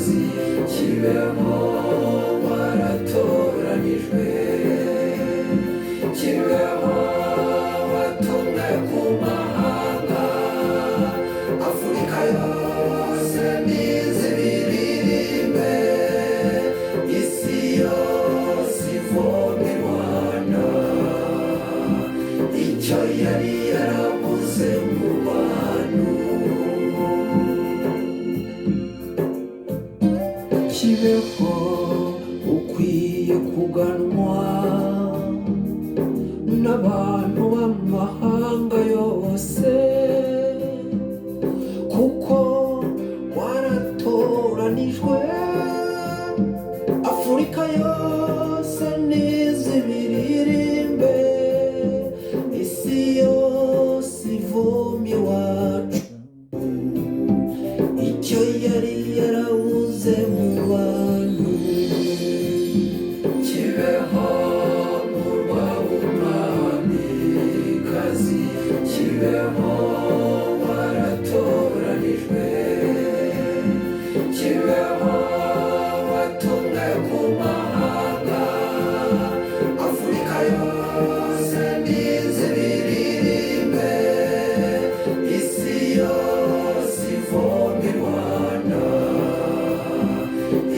kibeho waratoranijwe, kibeho watumwe ku mahanga, Afurika yose nizibiririmbe, isi yose ivome Rwanda icyo yari yarabuze mu bantu. Kibeho ukwiye kuganwa n'abantu b'amahanga yose, kuko waratoranijwe, Afurika yose nizibiririmbe, isi yose ivome iwacu icyo yari yarabuze mu bantu. Kibeho murwa w'umwamikazi, kibeho waratoranijwe, kibeho watumwe ku mahanga, Afurika yose nizibiririmbe, isi yose ivome Rwanda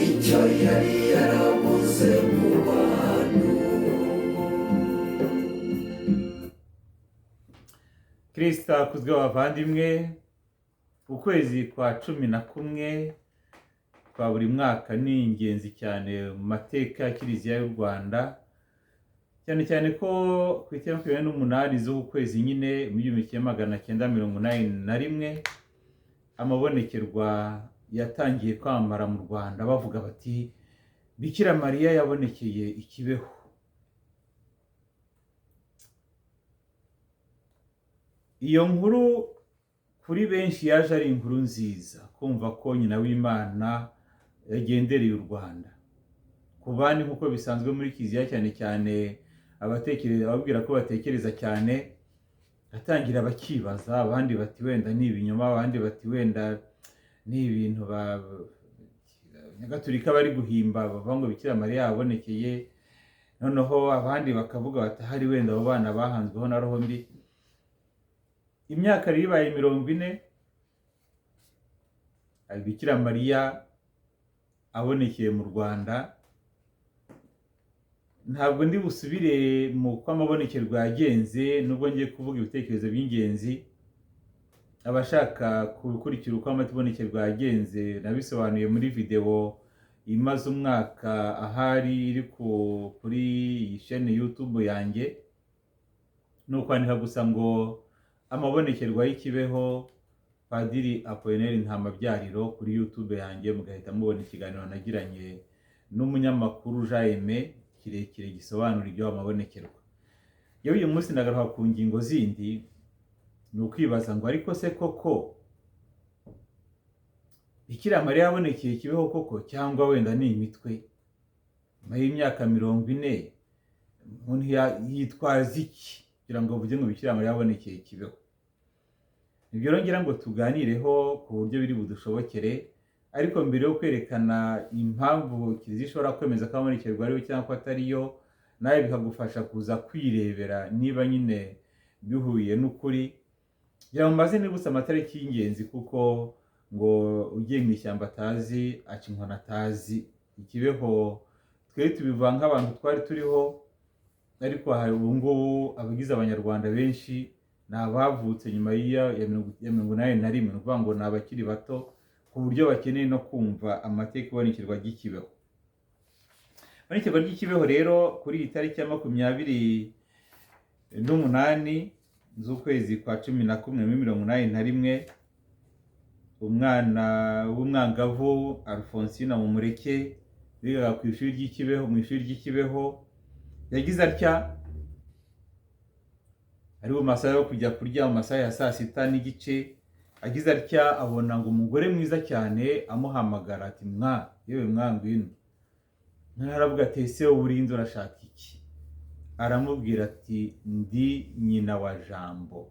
icyo yari yarabuze mu bantu. Kristo akuzwe bavandimwe. Ukwezi kwa 11 kwa buri mwaka ni ingenzi cyane mu mateka ya Kiliziya y'u Rwanda, cyane cyane ko ku itariki 28 z'uku kwezi nyine mu 1981 amabonekerwa yatangiye kwamara mu Rwanda, bavuga bati Bikira Mariya yabonekeye i Kibeho. Iyo nkuru kuri benshi yaje ari inkuru nziza, kumva ko nyina w'Imana yagendereye u Rwanda. Ku bandi nk'uko bisanzwe muri Kiliziya, cyane cyane abatekereza babwira ko batekereza cyane, atangira bakibaza, abandi bati wenda ni ibinyoma, abandi bati wenda ni ibintu Nyagatolika bari guhimba, bavuga ngo Bikira Mariya yabonekeye. Noneho abandi bakavuga bati hari wenda abo bana bahanzweho na roho mbi. Imyaka ribaye 40 Bikira Mariya abonekeye mu Rwanda. Ntabwo ndi busubire mu kwamabonekerwa yagenze, nubwo ngiye kuvuga ibitekerezo by'ingenzi. Abashaka gukurikira uko amabonekerwa yagenze nabisobanuye muri video imaze umwaka ahari iri kuri iyi chaîne YouTube yanjye. Nukwandika gusa ngo amabonekerwa y'Ikibeho Padiri Apollinaire Ntamabyariro kuri YouTube yanjye, mugahita mubona ikiganiro nagiranye n'umunyamakuru Jaime kirekire gisobanura ibyo amabonekerwa. Yewe uyu munsi ndagaruka ku ngingo zindi, ni ukwibaza ngo ariko se koko Bikira Mariya yabonekeye Kibeho koko, cyangwa wenda ni imitwe? Nyuma y'imyaka 40 umuntu yitwaza iki kugira ngo avuge ngo Bikira Mariya yabonekeye Kibeho? Nibyo rongera ngo tuganireho ku buryo biri budushobokere, ariko mbere yo kwerekana impamvu Kiliziya ishobora kwemeza ko amabonekerwa ariyo cyangwa ko atariyo, nawe bikagufasha kuza kwirebera niba nyine bihuye n'ukuri. Ngira mu mazina gusa amatariki y'ingenzi, kuko ngo ugiye mu ishyamba atazi aca inkoni atazi. Ikibeho twe tubivuga nk'abantu twari turiho, ariko hari ubu ngubu abagize abanyarwanda benshi ni abavutse nyuma ya 81, ni ukuvuga ngo ni abakiri bato ku buryo bakeneye no kumva amateka ibonekerwa ry'Ikibeho. Ibonekerwa ry'Ikibeho rero kuri iyi tariki ya 28 z'ukwezi kwa 11 muri 1981, umwana w'umwangavu Alphonsine Mumureke bigaga ku ishuri ry'Ikibeho, mu ishuri ry'Ikibeho, yagize atya ari mu masaha yo kujya kurya, mu masaha ya 6:30, agize atya abona ngo umugore mwiza cyane amuhamagara ati yewe ngwino. Naravuga ati ese uburinzi urashaka iki? Aramubwira ati ndi nyina wa Jambo,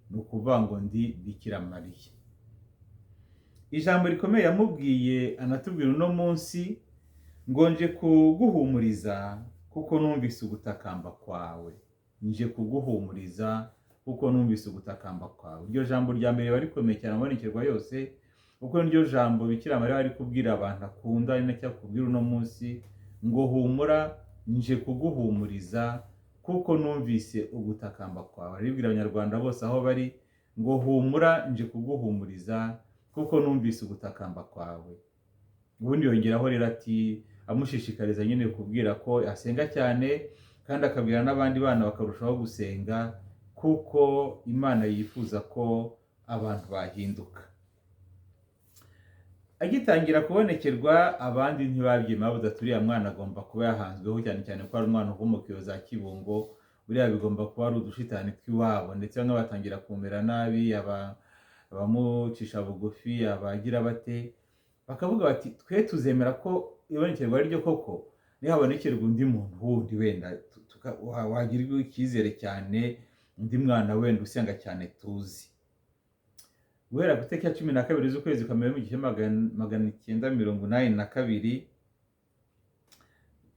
ni ukuvuga ngo ndi Bikira Mariya. ijambo rikomeye yamubwiye anatubwira uno munsi ngo nje kuguhumuriza kuko numvise ugutakamba kwawe, nje kuguhumuriza kuko numvise ugutakamba kwawe. Iryo jambo rya mbere riba rikomeye cyane amabonekerwa yose, kuko niryo jambo Bikira Mariya ari kubwira abantu akunda, ari nacyo akubwira uno munsi ngo humura, nje kuguhumuriza kuko numvise ugutakamba kwawe. Aribwira abanyarwanda bose aho bari ngo humura, nje kuguhumuriza kuko numvise ugutakamba kwawe. Ubundi yongeraho rero ati amushishikariza nyine kubwira ko asenga cyane kandi akabwira n'abandi bana bakarushaho gusenga, kuko Imana yifuza ko abantu bahinduka. Agitangira kubonekerwa abandi ntibabyemera, bavuga ati uriya mwana agomba kuba yahanzweho, cyane cyane ko ari umwana ukomoka za Kibungo, buriya bigomba kuba ari udushitani tw'iwabo. Ndetse bamwe batangira kumera nabi, abamucisha bugufi, abagira bate, bakavuga bati twe tuzemera ko ibonekerwa ari ryo koko, nihabonekerwa undi muntu wundi wenda wagirirwa icyizere cyane, undi mwana wenda usenga cyane tuzi. Guhera ku itariki ya 12 z'ukwezi kwa Mbere 1982,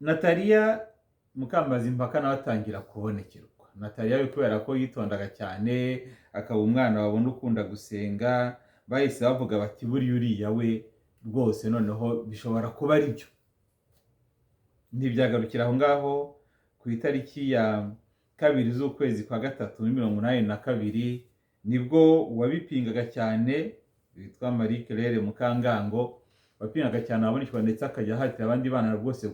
Nataliya Mukamazimpaka nawe atangira kubonekerwa. Nataliya kubera ko yitondaga cyane, akaba umwana wabona ukunda gusenga, bahise bavuga bati buriya uriya we rwose noneho bishobora kuba ari byo. Ntibyagarukira aho ngaho. Ku itariki ya 2 z'ukwezi kwa gatatu 1982 nibwo uwabipingaga cyane witwa Marie Claire Mukangango wapingaga cyane abonekerwa, ndetse akajya ahatira abandi bana rwose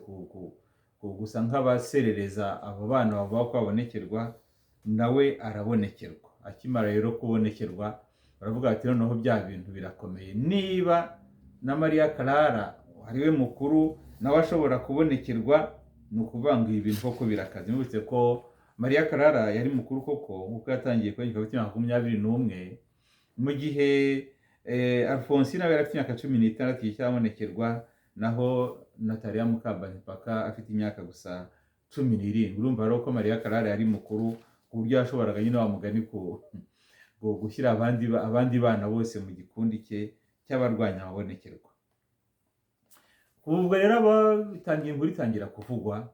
gusa nk'abaserereza abo bana bavuga ko babonekerwa, nawe arabonekerwa. Akimara rero kubonekerwa baravuga ati noneho bya bintu birakomeye, niba na Maria Clara ariwe mukuru nawe ashobora kubonekerwa, ni ukuvuga ngo ibintu koko birakaze. Mubitse ko Maria Clara yari mukuru koko, nk'uko yatangiye kubonekerwa afite 21, mu gihe Alphonsine nawe afite 16 y'icyabonekerwa, naho Nataliya Mukamazimpaka afite imyaka gusa 17. Urumva rero ko Maria Clara yari mukuru ku buryo yashoboraga nyine wa mugani gushyira abandi bana bose mu gikundi cye cy'abarwanya amabonekerwa. Ubwo rero inkuru itangira kuvugwa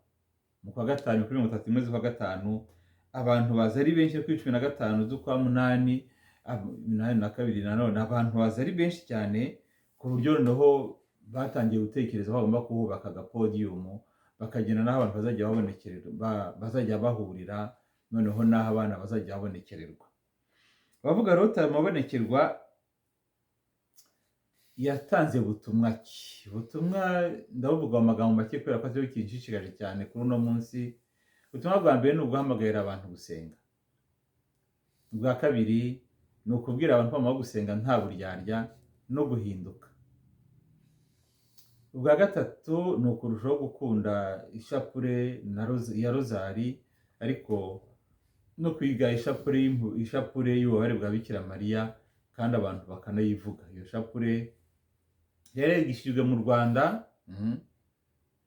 mu kwa gatanu, kuri 31 z'ukwa gatanu, abantu baza ari benshi. Kuri 15 z'ukwa munani 82 nanone abantu baza ari benshi cyane, ku buryo noneho batangiye gutekereza bagomba kuhubaka agapodiyumu, bakagena n'aho abantu bazajya babonekererwa, bazajya bahurira, noneho n'aho abana bazajya babonekererwa. Bavuga rero amabonekerwa yatanze butumwa ki? Butumwa ndavuga amagambo make kubera ko ari kinshishikaje cyane kuri uno munsi. Ubutumwa bwa mbere ni uguhamagarira abantu gusenga. Ubwa kabiri ni ukubwira abantu ko bagomba gusenga nta buryarya no guhinduka. Ubwa gatatu ni ukurushaho gukunda ishapure ya rozari, ariko no kwiga ishapure y'ububabare bwa Bikira Mariya, kandi abantu bakanayivuga. Iyo shapure yarigishijwe mu Rwanda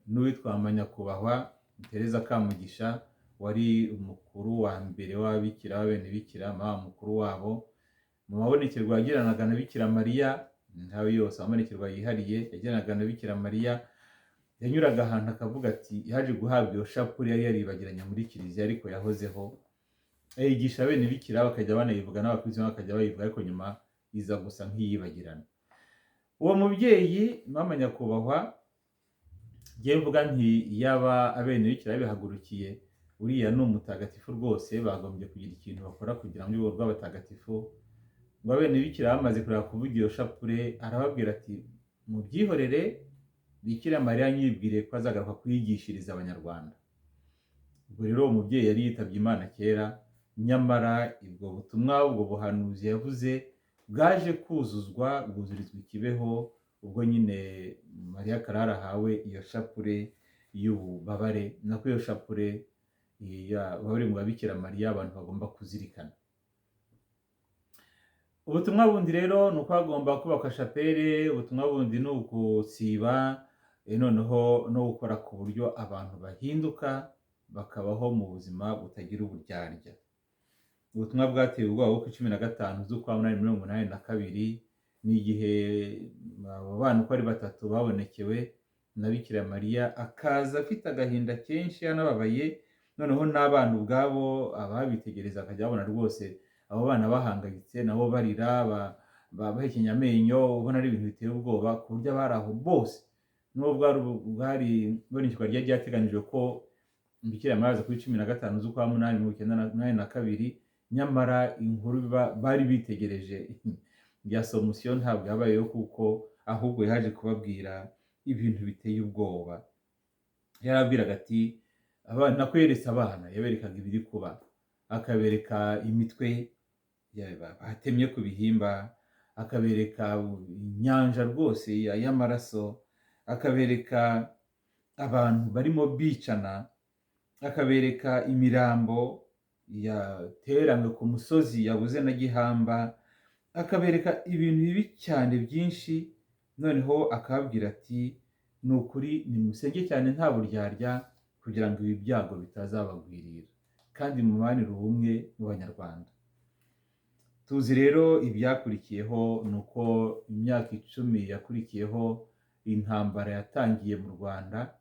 n'uwitwa Nyakubahwa Tereza Kamugisha, wari umukuru wa mbere w'ababikira b'abene bikira, mama mukuru wabo. Mu mabonekerwa yagiranaga na Bikira Mariya, ntawe yose amabonekerwa yihariye yagiranaga na Bikira Mariya, yanyuraga ahantu akavuga ati yaje guhabwa iyo shapure yari yaribagiranye muri kiliziya ariko yahozeho, ayigisha bene bikira bakajya banayivuga, n'abakuzi bakajya bayivuga, ariko nyuma iza gusa nk'iyibagirana. Uwo mubyeyi mama Nyakubahwa, ngiye mvuga nti yaba abene bikira bihagurukiye, uriya ni umutagatifu rwose, bagombye kugira ikintu bakora kugira ngo urwo rw'abatagatifu. Ngo abene bikira bamaze kureba kuvuga iyo shapure, arababwira ati mubyihorere, Bikira Mariya nyibwire ko azagaruka kuyigishiriza abanyarwanda. Ubwo rero uwo mubyeyi yari yitabye Imana kera, nyamara ubwo butumwa, ubwo buhanuzi yavuze bwaje kuzuzwa, bwuzurizwa i Kibeho, ubwo nyine Maria Clara ahawe iyo shapure y'ububabare, nako iyo shapure y'ububabare bwa Bikira Mariya abantu bagomba kuzirikana. Ubutumwa bundi rero ni uko hagomba kubakwa shapere. Ubutumwa bundi ni ugusiba, noneho no gukora ku buryo abantu bahinduka bakabaho mu buzima butagira uburyarya. Ubutumwa bwateye ubwoba ku 15 z'ukwa munani 1982 ni igihe abo bana uko ari batatu babonekewe na Bikira Mariya, akaza afite agahinda kenshi anababaye, noneho n'abana ubwabo ababitegereza akajya babona rwose abo bana bahangayitse nabo barira, bahekenya amenyo, ubona ari ibintu biteye ubwoba, ku buryo abari aho bose n'ubwo bwari ibonekerwa ryari ryateganijwe ko Bikira Mariya aza kuri 15 z'ukwa munani 1982, nyamara inkuru bari bitegereje ya Somusiyo ntabwo yabayeho, kuko ahubwo yaje kubabwira ibintu biteye ubwoba. Yarabwiraga ati abana ko yeretse abana, yaberekaga ibiri kuba, akabereka imitwe batemye ku bihimba, akabereka inyanja rwose y'amaraso, akabereka abantu barimo bicana, akabereka imirambo yateranywe ku musozi yabuze na gihamba, akabereka ibintu bibi cyane byinshi, noneho akababwira ati ni ukuri nimusenge cyane nta buryarya, kugira ngo ibi byago bitazabagwirira, kandi mubanire ubumwe mu Banyarwanda. Tuzi rero ibyakurikiyeho, ni uko imyaka 10 yakurikiyeho intambara yatangiye mu Rwanda,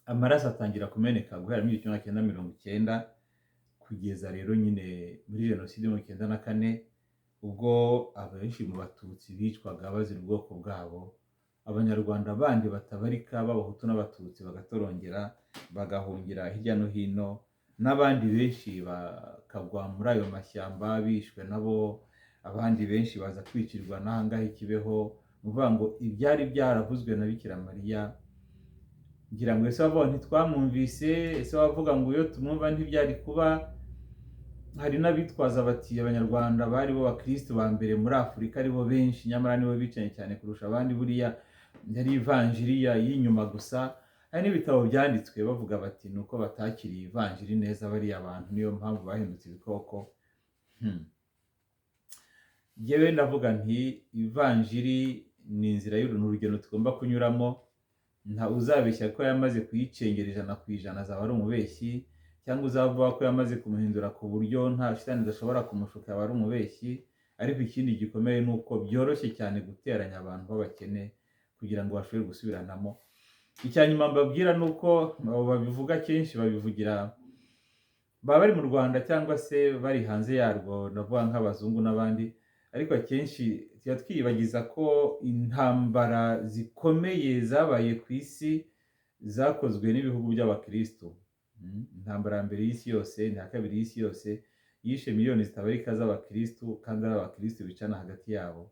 amaraso atangira kumeneka guhera muri 1990 kugeza rero nyine muri jenoside yo 1994, ubwo abenshi mu Batutsi bicwaga bazira ubwoko bwabo, Abanyarwanda bandi batabarika b'Abahutu n'Abatutsi bagatorongera bagahungira hirya no hino, n'abandi benshi bakagwa muri ayo mashyamba bishwe nabo, abandi benshi baza kwicirwa n'ahangaha i Kibeho. Ni ukuvuga ngo ibyari byaravuzwe na Bikira Mariya, ngira ngo ese wavuga ntitwamwumvise, ese wavuga ngo iyo tumwumva ntibyari kuba. Hari n'abitwaza bati Abanyarwanda bari bo bakristo ba mbere muri Afurika, ari bo benshi, nyamara nibo bicanye cyane kurusha abandi, buriya yari ivanjiri y'inyuma gusa. Hari n'ibitabo byanditswe bavuga bati nuko batakiriye ivanjiri neza bariya abantu, niyo mpamvu bahindutse ibikoko. Yewe ndavuga nti ivanjiri ni inzira y'urugendo tugomba kunyuramo, nta uzabeshya ko yamaze kuyicengera 100% azaba ari umubeshyi, cyangwa uzavuga ko yamaze kumuhindura ku buryo nta shitani idashobora kumushuka yaba ari umubeshyi. Ariko ikindi gikomeye ni uko byoroshye cyane guteranya abantu b'abakene kugira ngo bashobore gusubiranamo. Icyanyuma mbabwira ni uko abo babivuga kenshi babivugira baba bari mu Rwanda cyangwa se bari hanze yarwo, ndavuga nk'abazungu n'abandi, ariko akenshi tuba twiyibagiza ko intambara zikomeye zabaye ku isi zakozwe n'ibihugu by'abakristo. Intambara ya mbere y'isi yose n'iya kabiri y'isi yose yishe miliyoni zitabarika z'abakristo, kandi ari abakristo bicana hagati yabo.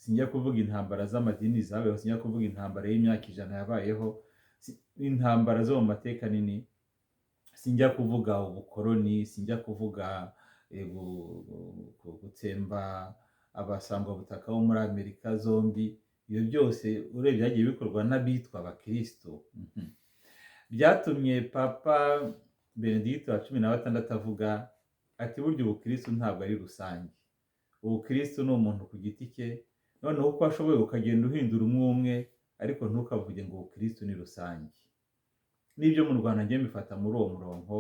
Sinjya kuvuga intambara z'amadini zabayeho, sinjya kuvuga intambara y'imyaka 100 yabayeho, intambara zo mu mateka nini, sinjya kuvuga ubukoroni, sinjya kuvuga gutsemba abasangwa butaka bo muri Amerika zombi. Ibyo byose urebye byagiye bikorwa n'abitwa abakristo. Byatumye Papa Benedicto wa 16 avuga ati burya ubukristo ntabwo ari rusange, ubukristo ni umuntu ku giti cye, noneho uko ashoboye ukagenda uhindura umwe, ariko ntukavuge ngo ubukristo ni rusange. N'ibyo mu Rwanda ngiye mbifata muri uwo murongo,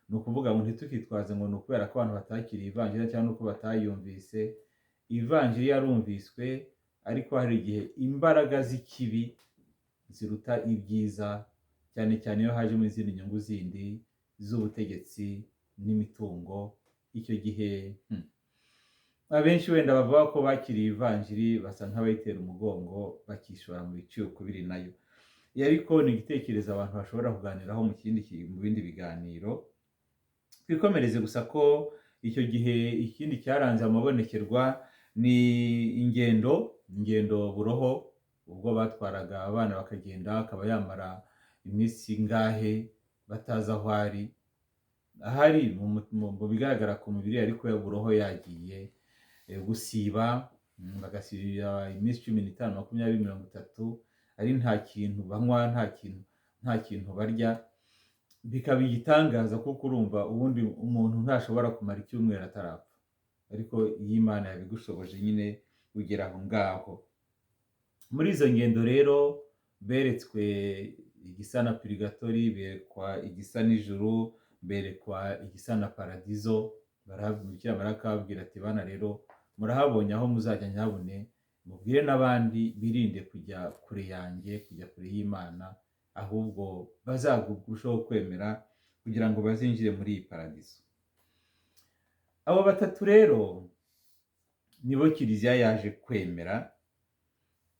ni ukuvuga ngo ntitukitwaze ngo ni ukubera ko abantu batakiriye ivanjiri cyangwa nuko batayumvise. Ivanjiri yarumviswe, ariko hari igihe imbaraga z'ikibi ziruta ibyiza, cyane cyane iyo hajemo izindi nyungu zindi z'ubutegetsi n'imitungo. Icyo gihe abenshi wenda bavuga ko bakiriye ivanjiri basa nk'abayitera umugongo, bakishora mu bicukubiri nayo. Ariko ni igitekerezo abantu bashobora kuganiraho mu bindi biganiro. Twikomereze gusa ko icyo gihe ikindi cyaranze amabonekerwa ni ingendo buroho, ubwo batwaraga abana bakagenda, akaba yamara iminsi ngahe batazi aho ari, ahari mu bigaragara ku mubiri, ariko ya buroho yagiye gusiba, bagasibira iminsi 15, 20, 30, ari nta kintu banywa, nta kintu barya. Bikaba igitangaza kuko urumva ubundi umuntu ntashobora kumara icyumweru atarapfa, ariko iyo Imana yabigushoboje nyine ugera aho ngaho. Muri izo ngendo rero beretswe igisa na purigatori, berekwa igisa n'ijuru, berekwa igisa na paradizo. Bikira Mariya akababwira ati bana rero murahabonye aho muzajya nyabune mubwire n'abandi birinde kujya kure yanjye, kujya kure y'Imana, ahubwo bazagurushaho kwemera kugira ngo bazinjire muri iyi paradiso. Abo batatu rero nibo kiliziya yaje kwemera,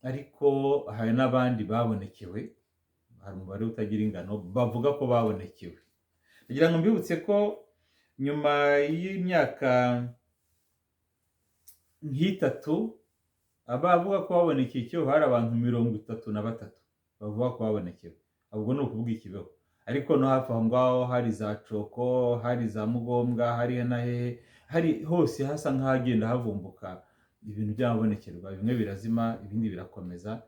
ariko hari n'abandi babonekewe, hari umubare utagira ingano bavuga ko babonekewe. Kugira ngo mbibutse ko nyuma y'imyaka nk'itatu abavuga ko babonekeye Kibeho hari abantu 33 bavuga ko babonekewe. Ubwo ni ukuvuga i Kibeho, ariko no hafi aho ngaho hari za Coko, hari za Mugombwa, hari na hehe, hari hose hasa nk'ahagenda havumbuka ibintu by'abonekerwa, bimwe birazima ibindi birakomeza,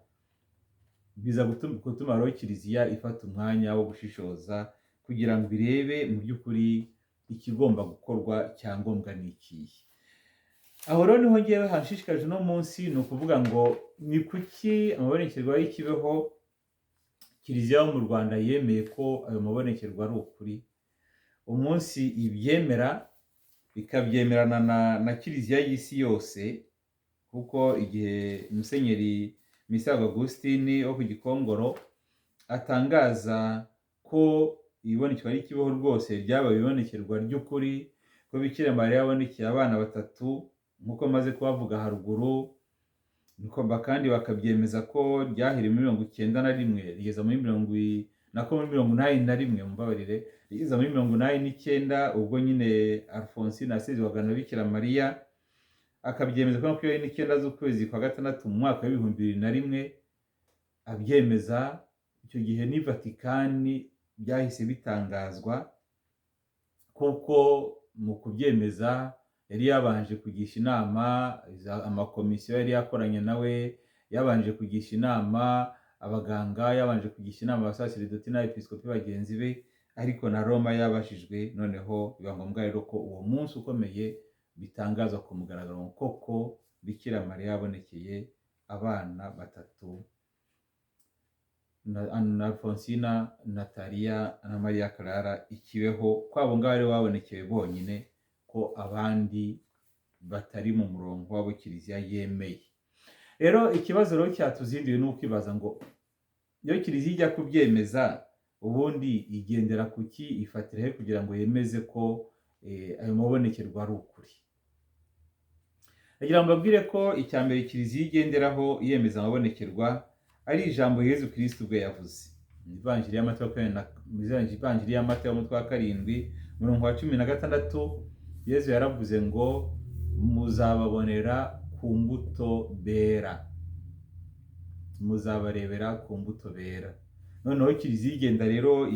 biza gutuma rero kiliziya ifata umwanya wo gushishoza kugira ngo irebe mu by'ukuri ikigomba gukorwa cyangombwa n'ikihe. Aho rero niho ngewe hashishikaje no munsi, ni ukuvuga ngo ni kuki amabonekerwa y'Ikibeho kiliziya yo mu Rwanda yemeye ko ayo mabonekerwa ari ukuri, umunsi ibyemera ikabyemerana na kiliziya y'isi yose, kuko igihe Musenyeri Misago Augustine wo ku Gikongoro atangaza ko ibonekerwa ry'Ikibeho rwose ryabaye ibonekerwa ry'ukuri, ko Bikira Mariya yabonekeye abana batatu nk'uko maze kubavuga haruguru, kandi bakabyemeza ko ryahiriye muri 91 rigeza muri 81, mumbabarire, rigeza muri 89, ubwo nyine Alphonsine asezerwaga na Bikira Mariya, akabyemeza ko 29 z'ukwezi kwa gatandatu mu mwaka wa 2001, abyemeza icyo gihe ni Vatikani byahise bitangazwa, kuko mu kubyemeza yari yabanje kugisha inama amakomisiyo yari yakoranye nawe, yabanje kugisha inama abaganga, yabanje kugisha inama abasaserdoti n'abepiskopi bagenzi be, ariko na Roma yabashijwe. Noneho biba ngombwa rero ko uwo munsi ukomeye bitangazwa ku mugaragaro koko Bikira Mariya yabonekeye abana batatu, na Alphonsina, Natalia na Maria Clara i Kibeho, ko abo ngabo bari babonekeye bonyine, ko abandi batari mu murongo w'abo kiliziya yemeye. Rero ikibazo rero cyatuzinduye ni ukwibaza ngo iyo kiliziya ijya kubyemeza ubundi igendera kuki, ifatira he kugira ngo yemeze ko ayo mabonekerwa ari ukuri. Kugira ngo mbabwire ko icya mbere kiliziya igenderaho yemeza amabonekerwa ari ijambo Yezu Kristo ubwe yavuze. Ivanjiri y'Amata y'umutwe wa 7 umurongo wa 16, Yezu yaravuze ngo muzababonera ku mbuto bera, muzabarebera ku mbuto bera. Noneho kiliziya igenda rero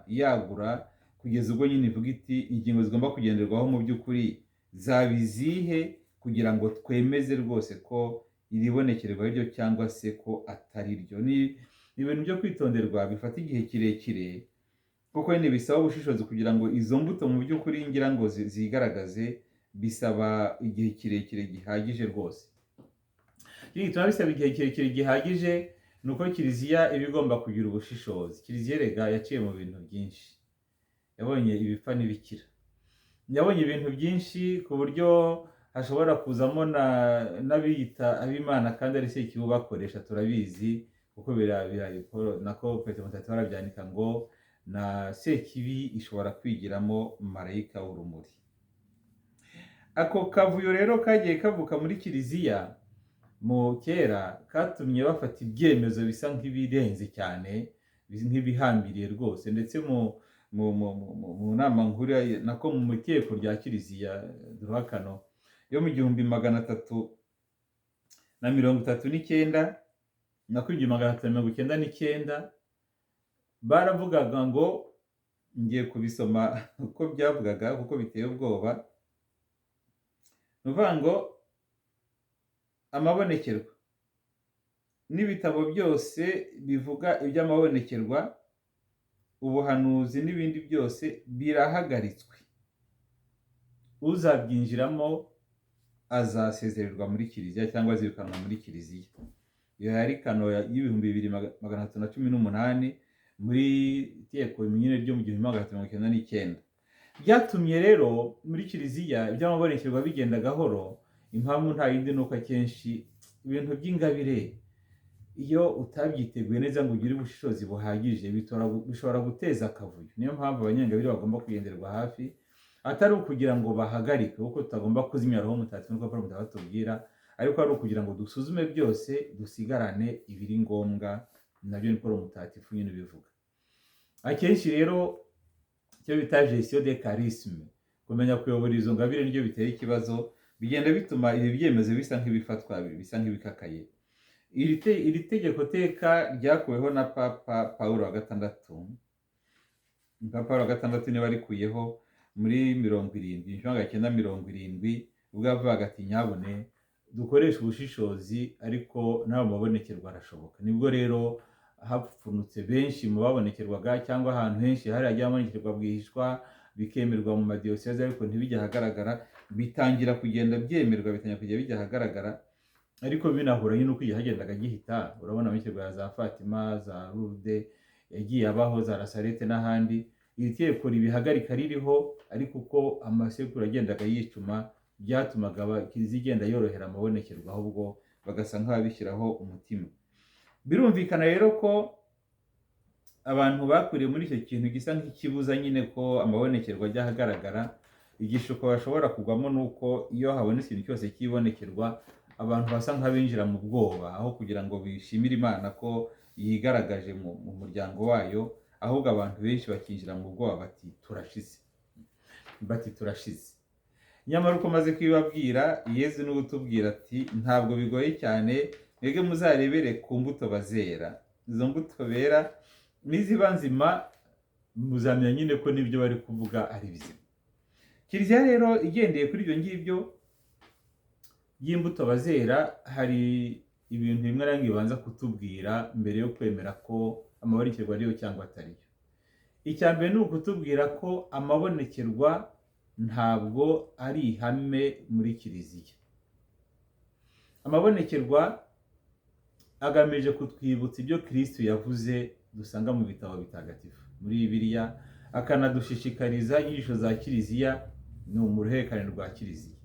iyagura kugeza ubwo nyine ivuga iti ingingo zigomba kugenderwaho mu by'ukuri zaba izihe kugira ngo twemeze rwose ko iribonekerwa ryo cyangwa se ko atari ryo. Ni ibintu byo kwitonderwa, bifata igihe kirekire, kuko nyine bisaba ubushishozi kugira ngo izo mbuto mu by'ukuri ngira ngo zigaragaze, bisaba igihe kirekire gihagije rwose. Gituma bisaba igihe kirekire gihagije ni uko kiliziya iba igomba kugira ubushishozi. Kiliziya rega yaciye mu bintu byinshi, yabonye ibipfa n'ibikira, yabonye ibintu byinshi ku buryo hashobora kuzamo n'abiyita ab'Imana kandi ari se ikibu bakoresha, turabizi kuko nako Petero Mutagatifu arabyandika ngo na Sekibi ishobora kwigiramo marayika w'urumuri. Ako kavuyo rero kagiye kavuka muri kiliziya mu kera, katumye bafata ibyemezo bisa nk'ibirenze cyane, nk'ibihambiriye rwose, ndetse mu nama nkuru nako mu itegeko rya kiliziya duhakano yo mu 1339 nako 1399 baravugaga ngo, ngiye kubisoma uko byavugaga kuko biteye ubwoba, nuvuga ngo amabonekerwa n'ibitabo byose bivuga iby'amabonekerwa, ubuhanuzi n'ibindi byose birahagaritswe, uzabyinjiramo azasezererwa muri kiliziya cyangwa azirukanwa muri kiliziya. Iyo yari kano y'2318 muri itegeko nyine ryo mu 1399. Byatumye rero muri kiliziya iby'amabonekerwa bigenda gahoro, impamvu nta yindi ni uko akenshi ibintu by'ingabire iyo utabyiteguye neza ngo ugire ubushishozi buhagije bishobora guteza akavuyo. Niyo mpamvu abanyengabire bagomba kugenderwa hafi, atari ukugira ngo bahagarike, kuko tutagomba kuzimya roho mutagatifu nk'uko Pawulo batubwira, ariko ari ukugira ngo dusuzume byose dusigarane ibiri ngombwa. Nabyo ni Pawulo mutagatifu nyine bivuga. Akenshi rero icyo bita gestion de charisme, kumenya kuyobora izo ngabire nibyo biteye ikibazo, bigenda bituma ibi byemezo bisa nk'ibifatwa, bisa nk'ibikakaye. Iri tegeko teka ryakuweho na Papa Pawulo wa gatandatu. Papa Pawulo wa gatandatu niwe warikuyeho muri 1970, ubwo yavugaga ati nyabune dukoresha ubushishozi ariko nawe mabonekerwa arashoboka. Nibwo rero hapfunutse benshi mu babonekerwaga, cyangwa ahantu henshi hari ajya abonekerwa bwihishwa, bikemerwa mu madiyoseze ariko ntibijya ahagaragara, bitangira kugenda byemerwa, bitangira kujya bijya ahagaragara, ariko binahuranye n'uko igihe hagendaga gihita. Urabona abonekerwa ya za Fatima, za Lourdes, yagiye abaho za Rasarete n'ahandi. Iri tegeko ribihagarika ririho, ariko uko amasekuru yagendaga yicuma byatumaga kiliziya igenda yorohera amabonekerwa, ahubwo bagasa nk'ababishyiraho umutima. Birumvikana rero ko abantu bakuriye muri icyo kintu gisa nk'ikibuza nyine ko amabonekerwa ajya ahagaragara. Igishuko bashobora kugwamo nuko iyo habonetse ikintu cyose cy'ibonekerwa, abantu basa nk'abinjira mu bwoba, aho kugira ngo bishimire Imana ko yigaragaje mu muryango wayo, ahubwo abantu benshi bakinjira mu bwoba bati turashize. Nyamara uko maze kwibabwira, Yezu ni utubwira ati ntabwo bigoye cyane, mwebwe muzarebere ku mbuto bazera. Izo mbuto bera niziba nzima, muzamenya nyine ko n'ibyo bari kuvuga ari bizima. Kiliziya rero igendeye kuri ibyo ngibyo y'imbuto bazera, hari ibintu bimwe na bimwe bibanza kutubwira mbere yo kwemera ko amabonekerwa ariyo cyangwa atariyo. Icya mbere ni ukutubwira ko amabonekerwa ntabwo ari ihame muri Kiliziya. Amabonekerwa agamije kutwibutsa ibyo Kristo yavuze dusanga mu bitabo bitagatifu muri Bibiliya, akanadushishikariza inyigisho za Kiliziya mu ruhererekane rwa Kiliziya.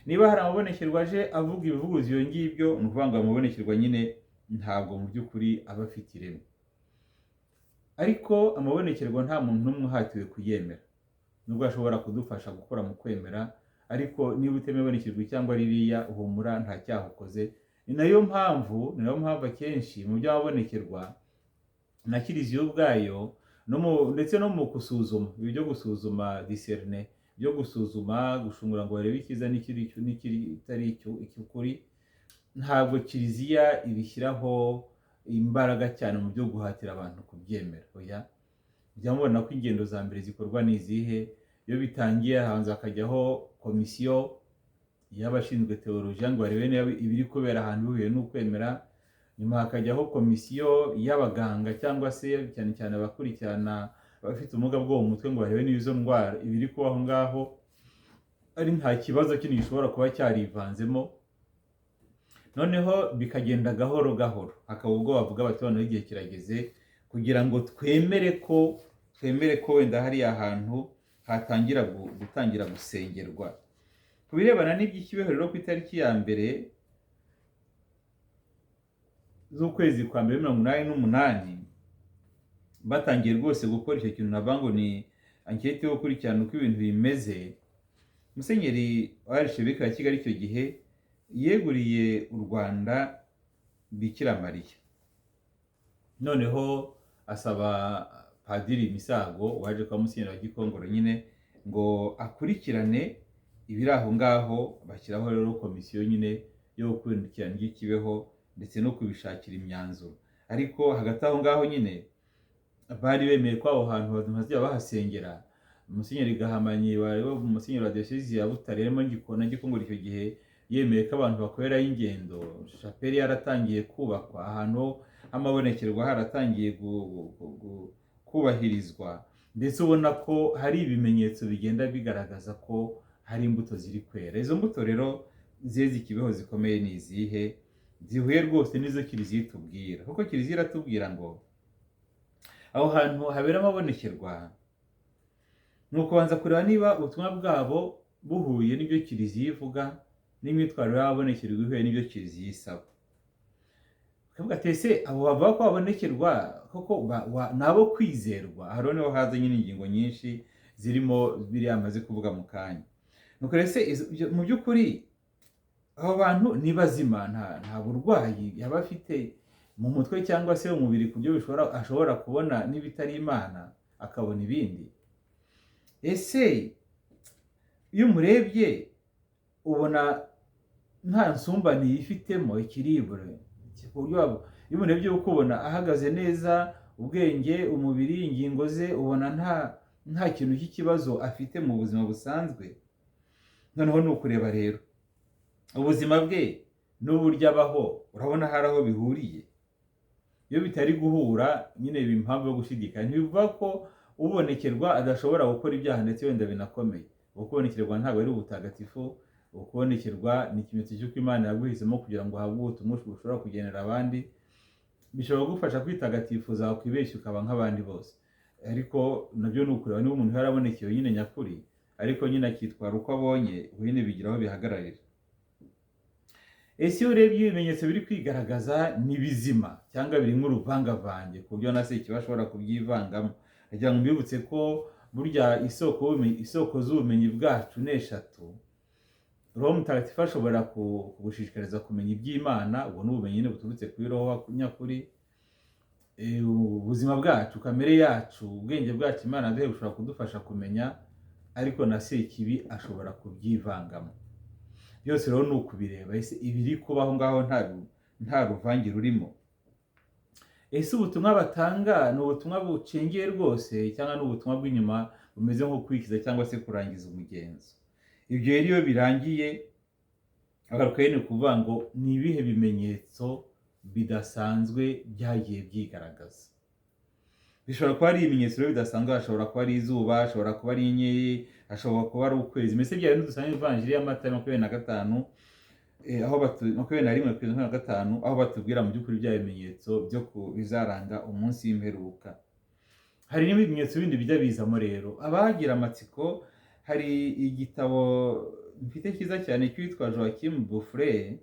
Niba hari amabonekerwa aje avuga ibivuguzo iyo ngibyo, ni ukuvuga ngo amabonekerwa nyine ntabwo mu by'ukuri aba afite ireme. Ariko amabonekerwa nta muntu n'umwe uhatiwe kuyemera, nubwo ashobora kudufasha gukora mu kwemera, ariko niba utemewe cyangwa ririya, uhumura nta cyaha ukoze. Ni nayo mpamvu akenshi mu by'ababonekerwa na Kiliziya ubwayo, ndetse no mu gusuzuma, ibi byo gusuzuma discerne, byo gusuzuma gushungura ngo barebe icyiza n'ikitari icy'ukuri, ntabwo Kiliziya ibishyiraho imbaraga cyane mu byo guhatira abantu kubyemera. Oya, jya mubona ko ingendo za mbere zikorwa n'izihe. Iyo bitangiye hanze hakajyaho komisiyo y'abashinzwe teolojiya ngo barebe niba ibiri kubera ahantu bihuye n'ukwemera. Nyuma hakajyaho komisiyo y'abaganga cyangwa se cyane cyane abakurikirana abafite ubumuga bwo mu mutwe ngo barebe niba izo ndwara ibiri kuba aho ngaho ari nta kibazo kinini gishobora kuba cyarivanzemo. Noneho bikagenda gahoro gahoro, hakaba ubwo bavuga bati noneho igihe kirageze kugira ngo twemere ko wenda hariya hantu gutangira gusengerwa. Ku birebana n'iby'ikibeho rero, ku itariki ya mbere z'ukwezi kwa mbere 1988 batangiye rwose gukora icyo kintu navuga ngo ni ankete yo gukurikirana uko ibintu bimeze. Musenyeri wa Archevêque ya Kigali icyo gihe yeguriye u Rwanda Bikira Mariya, noneho asaba Padiri Misago waje kwa Musenyeri wa Gikongoro nyine ngo akurikirane ibiri aho ngaho. Bashyiraho rero komisiyo nyine yo gukurikirana iby'ikibeho ndetse no kubishakira imyanzuro. Ariko hagati aho ngaho nyine bari bemeye ko aho hantu abantu bazajya bahasengera. Musenyeri Gahamanyi wari umusenyeri wa Diyosezi ya Butare na Gikongoro icyo gihe yemeye ko abantu bakoreraho ingendo. Chapelle yaratangiye kubakwa, ahantu h'amabonekerwa haratangiye kubahirizwa, ndetse ubona ko hari ibimenyetso bigenda bigaragaza ko hari imbuto ziri kwera. Izo mbuto rero zeze ikibeho zikomeye ni izihe? Zihuye rwose n'izo Kiliziya itubwira, kuko Kiliziya iratubwira ngo aho hantu habera amabonekerwa ni ukubanza kureba niba ubutumwa bwabo buhuye n'ibyo Kiliziya ivuga, n'imyitwarire y'ababonekerwa ihuye n'ibyo kiliziya isaba. Ukavuga ati ese abo bavuga ko babonekerwa koko ni abo kwizerwa? Hariho niho haza nyine ingingo nyinshi zirimo biriya amaze kuvuga mu kanya. Nuko ese mu by'ukuri abo bantu ni bazima, nta burwayi yaba afite mu mutwe cyangwa se umubiri ku buryo ashobora kubona n'ibitari Imana akabona ibindi? Ese iyo umurebye ubona nta nsumbane yifitemo ikiribure ku buryo iyo umurebye uko ubona ahagaze neza, ubwenge, umubiri, ingingo ze, ubona nta kintu cy'ikibazo afite mu buzima busanzwe. Noneho ni ukureba rero ubuzima bwe n'uburyo abaho, urabona hari aho bihuriye. Iyo bitari guhura nyine biba impamvu yo gushidikanya. Ntibivuga ko ubonekerwa adashobora gukora ibyaha ndetse wenda binakomeye. Ukubonekerwa ntabwo ari ubutagatifu. Ukubonekerwa ni ikimenyetso cy'uko Imana yaguhisemo kugira ngo uhabwe ubutumwa bushobora kugenera abandi. Bishobora kugufasha kwitagatifuza, wakwibeshya ukaba nk'abandi bose. Ariko nabyo ni ukureba niba umuntu yarabonekewe nyine nyakuri, ariko nyine akitwara uko abonye, nyine bigira aho bihagararira. Ese iyo urebye ibimenyetso biri kwigaragaza ni bizima cyangwa biri nk'uruvangavange ku buryo na Sekibi ashobora kubyivangamo? Kugira ngo mbibutse ko burya isoko z'ubumenyi bwacu ni eshatu. Roho Mutagatifu ashobora kugushishikariza kumenya iby'Imana, ubwo ni ubumenyi nyine buturutse kuri Roho nyakuri. Ubuzima bwacu, kamere yacu, ubwenge bwacu Imana yaduhaye bushobora kudufasha kumenya, ariko na Sekibi ashobora kubyivangamo. Byose rero ni ukubireba, ese ibiri kubaho ngaho nta ruvange rurimo. Ese ubutumwa batanga ni ubutumwa bucengeye rwose cyangwa ni ubutumwa bw'inyuma bumeze nko kwikiza cyangwa se kurangiza umugenzo? Ibyo rero iyo birangiye agaruka ni ukuvuga ngo ni ibihe bimenyetso bidasanzwe byagiye byigaragaza. Bishobora kuba ari ibimenyetso rero bidasanzwe, hashobora kuba ari izuba, hashobora kuba ari inyenyeri, hashobora kuba ari ukwezi. Mbese bya bintu dusanga Ivanjiri ya Matayo 25 aho 21-25 aho batubwira mu by'ukuri bya bimenyetso byo bizaranga umunsi w'imperuka. Hari n'ibimenyetso bindi bijya bizamo rero. Abagira amatsiko, hari igitabo mfite cyiza cyane cyitwa Joachim Bouffret,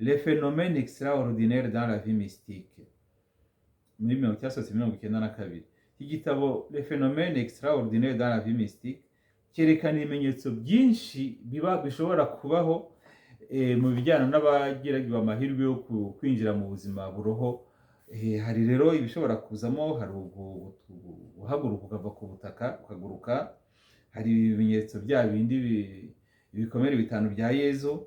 Les phénomènes extraordinaires dans la vie mystique, muri 1992. Iki gitabo Les phénomènes extraordinaires dans la vie mystique cyerekana ibimenyetso byinshi bishobora kubaho mu bijyana n'abagiragirwa amahirwe yo kwinjira mu buzima buroho. Hari rero ibishobora kuzamo, hari guhaguruka ukava ku butaka ukaguruka. Hari ibimenyetso bya bindi ibikomere 5 bya Yezu.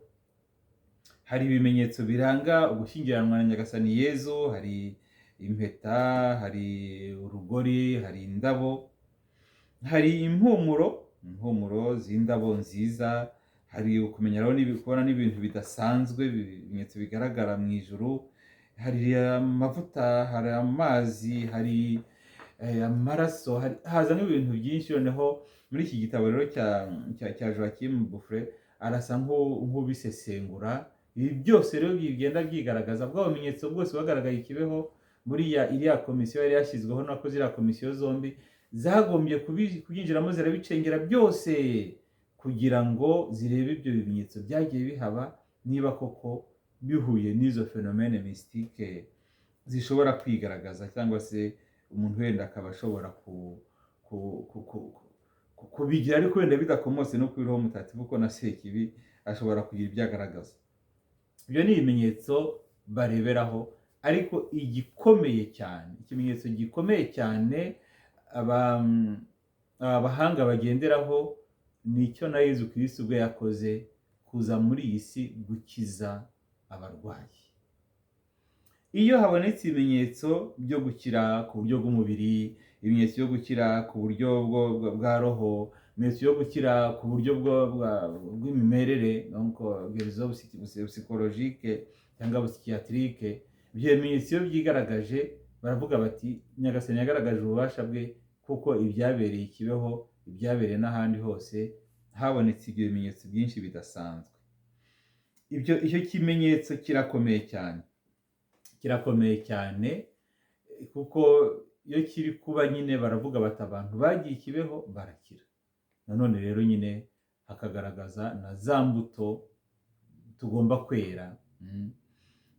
Hari ibimenyetso biranga ugushyingiranwa na Nyagasani Yezu, hari impeta, hari urugori, hari indabo, hari impumuro z'indabo nziza, hari ukumenya rero kubona n'ibintu bidasanzwe, ibimenyetso bigaragara mu ijuru, hari amavuta, hari amazi, hari amaraso, haza n'ibintu byinshi. Noneho muri iki gitabo rero cya Joachim Bouffret arasa nk'ubisesengura. Ibi byose rero bigenda byigaragaza, bwa bimenyetso bwose bagaragaye ikibeho muri iriya komisiyo yari yashyizweho, nako ziriya komisiyo zombi zagombye kubyinjiramo zirabicengera byose kugira ngo zirebe ibyo bimenyetso byagiye bihaba niba koko bihuye n'izo phénomène mystique zishobora kwigaragaza, cyangwa se umuntu wenda akaba ashobora kubigira ariko wenda bidakomotse no kuri Roho Mutagatifu, kuko na Sekibi ashobora kugira ibyo agaragaza. Ibyo ni ibimenyetso bareberaho, ariko igikomeye cyane, ikimenyetso gikomeye cyane abahanga bagenderaho ni icyo na Yezu Kristo ubwe yakoze, kuza muri iyi si gukiza abarwayi. Iyo habonetse ibimenyetso byo gukira ku buryo bw'umubiri, ibimenyetso byo gukira ku buryo bwa roho, ibimenyetso byo gukira ku buryo bw'imimerere, donc guérison psychologique cyangwa psychiatrique, ibyo bimenyetso iyo byigaragaje baravuga bati Nyagasani yagaragaje ububasha bwe, kuko ibyabereye ikibeho, ibyabereye n'ahandi hose habonetse ibyo bimenyetso byinshi bidasanzwe. Icyo kimenyetso kirakomeye cyane kuko iyo kiri kuba nyine baravuga bati abantu bagiye ikibeho barakira. Nanone rero nyine hakagaragaza na za mbuto tugomba kwera.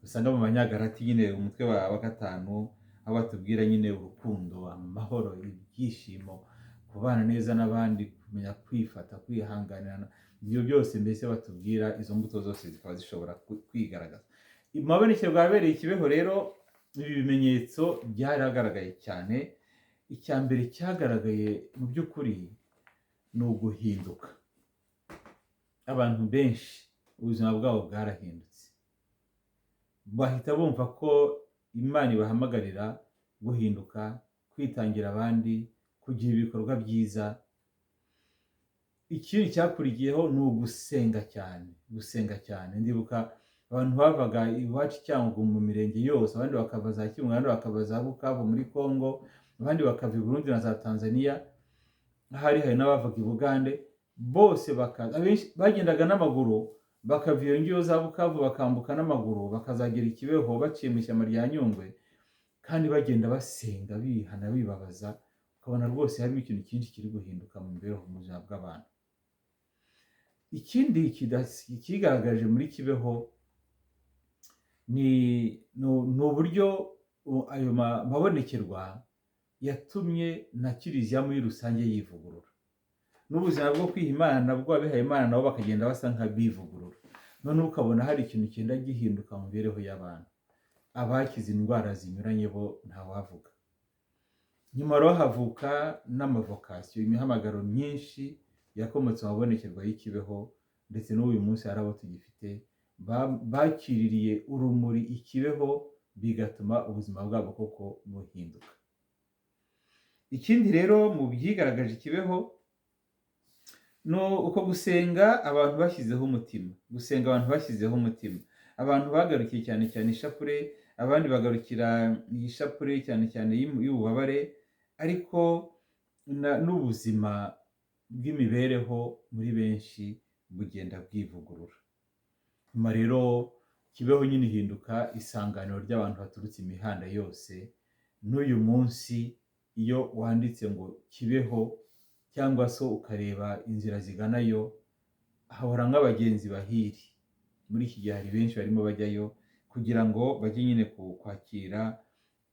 Usanga mu Banyagalati nyine umutwe wa 5 aho batubwira nyine urukundo, amahoro, ibyishimo, kubana neza n'abandi, kumenya kwifata, kwihanganirana. Ibyo byose mbese batubwira, izo mbuto zose zikaba zishobora kwigaragaza. Mabonekerwa yabereye i Kibeho rero, ibi bimenyetso byaragaragaye cyane. Icya mbere cyagaragaye mu by'ukuri ni uguhinduka. Abantu benshi ubuzima bwabo bwarahindutse, bahita bumva ko Imana ibahamagarira guhinduka, kwitangira abandi, kugira ibikorwa byiza. Ikindi cyakurikiyeho ni ugusenga cyane. Ndibuka abantu bavaga iwacu cyangwa mu mirenge yose, abandi bakava za Kimwe, abandi bakava za Bukavu muri Kongo, abandi bakava i Burundi na za Tanzania, hari n'abavaga i Bugande, bose bakaza. Abenshi bagendaga n'amaguru, bakava iyo ngiyo za Bukavu bakambuka n'amaguru bakazagera i Kibeho baciye mu ishyamba rya Nyungwe, kandi bagenda basenga, bihana, bibabaza. Ukabona rwose harimo ikintu cyinshi kiri guhinduka mu mibereho mu buzima bw'abantu. Ikindi kigaragaje muri Kibeho ni uburyo ayo mabonekerwa yatumye na Kiliziya muri rusange yivugurura. N'ubuzima bwo kwiha Imana nabwo abihaye Imana nabo bakagenda basa nk'abivugurura. None ukabona hari ikintu cyenda gihinduka mu mibereho y'abantu. Abakize indwara zinyuranye bo ntawavuga. Nyuma rero havuka n'amavokasiyo, imihamagaro myinshi yakomotse mu mabonekerwa y'i Kibeho, ndetse n'uyu munsi hari abo tugifite bakiririye urumuri i Kibeho, bigatuma ubuzima bwabo koko buhinduka. Ikindi rero mu byigaragaje i Kibeho no uko gusenga abantu bashyizeho umutima. Abantu bagarukiye cyane cyane ishapure, abandi bagarukira ishapure cyane cyane y'ububabare, ariko n'ubuzima bw'imibereho muri benshi bugenda bwivugurura. Nyuma rero Kibeho nyine ihinduka isanganiro ry'abantu baturutse imihanda yose. N'uyu munsi iyo wanditse ngo Kibeho cyangwa se ukareba inzira ziganayo, hahora nk'abagenzi bahiri. Muri iki gihe hari benshi barimo bajyayo kugira ngo bajye nyine kwakira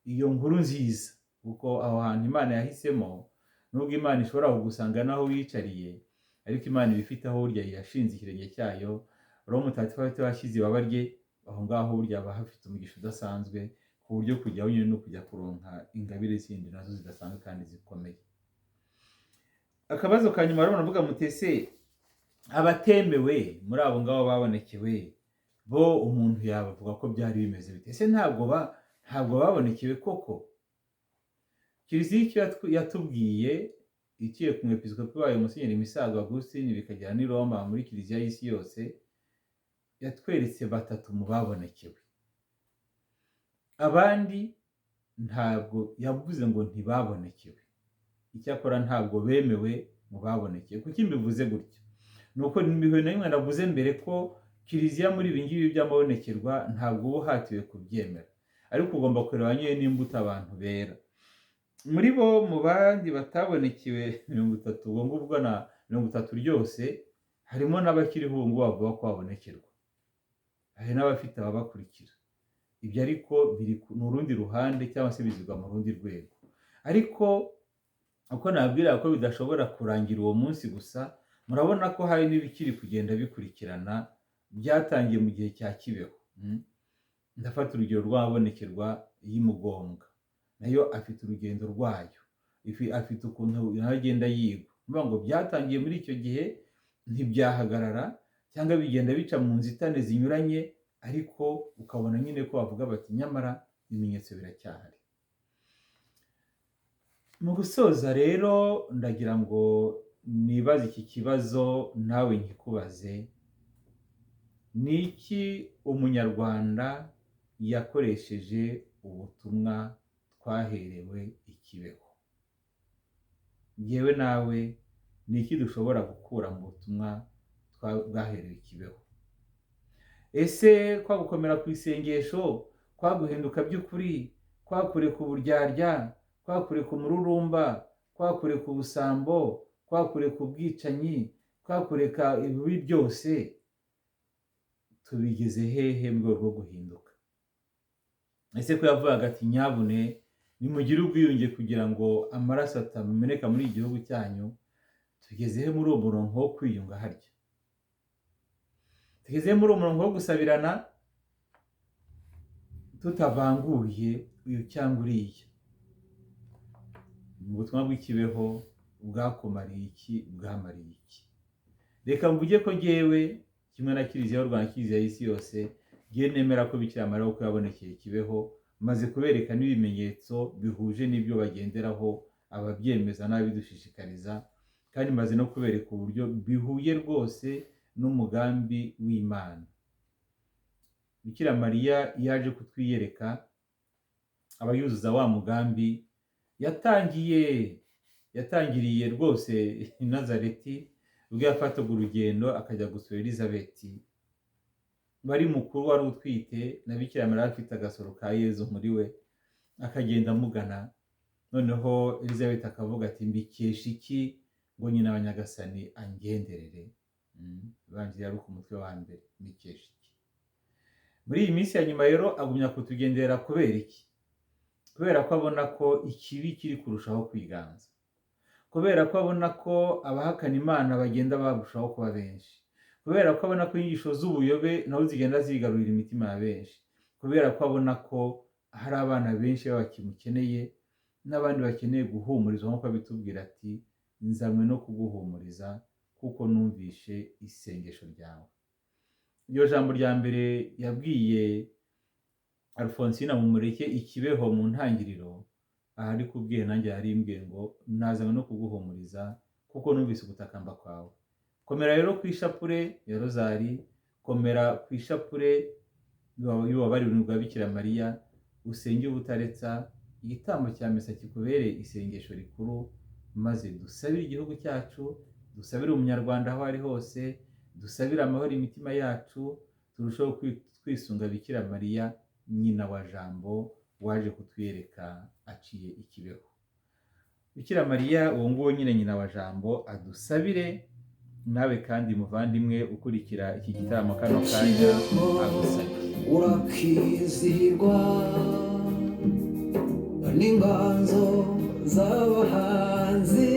iyo nkuru nziza, kuko aho hantu Imana yahisemo, nubwo Imana ishobora kugusanga naho wicariye, ariko Imana iba ifite aho burya yashinze ikirenge cyayo. Roho Mutagatifu afite washyize ibaba rye aho ngaho, burya aba hafite umugisha udasanzwe, ku buryo kujyaho nyine no kujya kuronka ingabire zindi nazo zidasanzwe kandi zikomeye. Akabazo ka nyuma rero navuga mutese, abatemewe muri abo ngabo babonekewe bo umuntu yabavuga ko byari bimeze bite? Ese ntabwo babonekewe koko? Kiliziya icyo yatubwiye iciye ku mwepiskopi wayo Musenyeri Misago Augustin, bikagera n'i Roma muri Kiliziya y'isi yose, yatweretse 3 mu babonekewe. Abandi ntabwo yavuze ngo ntibabonekewe, icyakora ntabwo bemewe mu babonekewe. Kuki mbivuze gutyo? Nuko nibihuye na rimwe navuze mbere ko Kiliziya muri ibi ngibi by'amabonekerwa ntabwo uba uhatiwe kubyemera, ariko ugomba kureba nyine n'imbuto abantu bera. Muri bo mu bandi batabonekewe 30, ubwo ngubwo na 30 ryose, harimo n'abakiriho ubu ngubu bavuga ko babonekerwa, hari n'abafite ababakurikira. Ibyo ariko biri mu rundi ruhande cyangwa se bizigwa mu rundi rwego. Ariko uko nabwira ko bidashobora kurangira uwo munsi gusa, murabona ko hari n'ibikiri kugenda bikurikirana, byatangiye mu gihe cya Kibeho. Ndafata urugero rw'abonekerwa y'Imugombwa, nayo afite urugendo rwayo, afite ukuntu agenda yigwa. Mvuga ngo byatangiye muri icyo gihe, ntibyahagarara cyangwa bigenda bica mu nzitane zinyuranye, ariko ukabona nyine ko bavuga bati nyamara ibimenyetso biracyahari. Mu gusoza rero ndagira ngo nibaze iki kibazo nawe nkikubaze, ni iki umunyarwanda yakoresheje ubutumwa twaherewe i Kibeho? Yewe nawe ni iki dushobora gukura mu butumwa bwaherewe i Kibeho? Ese kwa gukomera ku isengesho, kwa guhinduka by'ukuri, kwa kureka uburyarya, kwa kureka umururumba, kwa kureka ubusambo, kwa kureka ubwicanyi, kwa kureka ibibi byose, tubigeze hehe mu rwego rwo guhinduka? Ese ko yavugaga ati nyabune nimugire ubwiyunge kugira ngo amaraso atameneka muri iki gihugu cyanyu, tugeze he muri uwo murongo wo kwiyunga harya? Tugeze he muri uwo murongo wo gusabirana tutavanguye uyu cyangwa uriya? Mu butumwa bw'ikibeho bwakumariye iki, bwamariye iki? Reka mvuge ko jyewe kimwe na Kiliziya y'u Rwanda, Kiliziya y'isi yose, jye nemera ko Bikira Mariya ko yabonekeye Kibeho, maze kubereka n'ibimenyetso bihuje n'ibyo bagenderaho, ababyemeza n'abidushishikariza, kandi maze no kubereka uburyo bihuye rwose n'umugambi w'Imana. Bikira Mariya yaje kutwiyereka abayuzuza wa mugambi yatangiriye rwose i Nazareti, ubwo yafataga urugendo akajya gusura Elizabeti wari mukuru, wari utwite, na Bikira Mariya afite agasoro ka Yezu muri we, akagenda amugana. Noneho Elizabeti akavuga ati mbikesha iki ngo nyina wa Nyagasani angenderere? Ivanjili ya Luka umutwe wa mbere, mbikesha iki? Muri iyi minsi ya nyuma rero agumya kutugenderera kubera iki? Kubera ko abona ko ikibi kiri kurushaho kwiganza, kubera ko abona ko abahakana Imana bagenda barushaho kuba benshi, kubera ko abona ko inyigisho z'ubuyobe naho zigenda zigarurira imitima ya benshi, kubera ko abona ko hari abana benshi bakimukeneye n'abandi bakeneye guhumurizwa, nk'uko abitubwira ati nzanywe no kuguhumuriza kuko numvishe isengesho ryawe. Iryo jambo rya mbere yabwiye Alfonsina mu Mureke i Kibeho mu ntangiriro, aha ari kubwiye nanjye yarimbwiye ngo nazanywe no kuguhumuriza kuko numvise ugutakamba kwawe. Komera rero ku ishapure ya rozari, komera ku ishapure y'ububabare bwa Bikira Mariya, usenge ubutaretsa, igitambo cya misa kikubereye isengesho rikuru, maze dusabire igihugu cyacu, dusabire umunyarwanda aho ari hose, dusabire amahoro imitima yacu, turushaho kwisunga Bikira Mariya nyina wa Jambo waje kutwiyereka aciye i Kibeho. Bikira Mariya uwo nguwo nyina wa Jambo adusabire, nawe kandi muvandimwe ukurikira iki gitaramo kano kanya agusabire. Urakizihirwa n'inganzo z'abahanzi